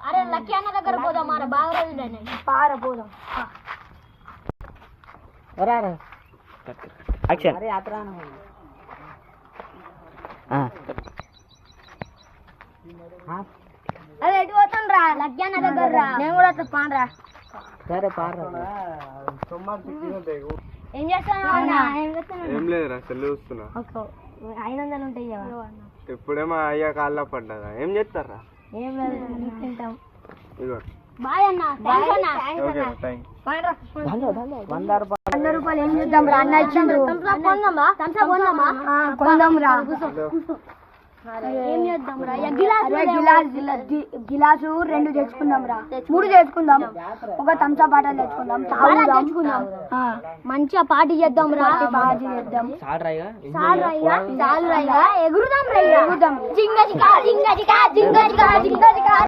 అరే లక్కీ అన్న దగ్గర పోదాం మన బాగా రోజులైనా పార పోదాం అరే ఎటు పోతాం రా లక్కీ అన్న దగ్గర రా నేను కూడా అట్లా పానరా సరే పారా ఏం చేస్తాను ఏం లేదురా సెల్ చూస్తున్నా 500 ఉంటాయి ఇప్పుడేమో అయ్యా కాళ్ళ పడ్డదా ఏం చేస్తారా ఏం లేదు తింటాం ఇగో బాయ్ అన్న ఓకే థ్యాంక్ 100 రూపాయలు ఏం చేద్దాం రా అన్న ఇచ్చిండ్రు కొందాం రా ఏం చేద్దాం రా గిలాసు 2 తెచ్చుకుందాం రా 3 తెచ్చుకుందాం ఒక థమ్స్ అప్ బాటిల్ తెచ్చుకుందాం మంచిగా పార్టీ చేద్దాం రా పార్టీ చేద్దాం ఎగురుదాం రా జింగ జింగ జింగ జింగ జింగ జింగ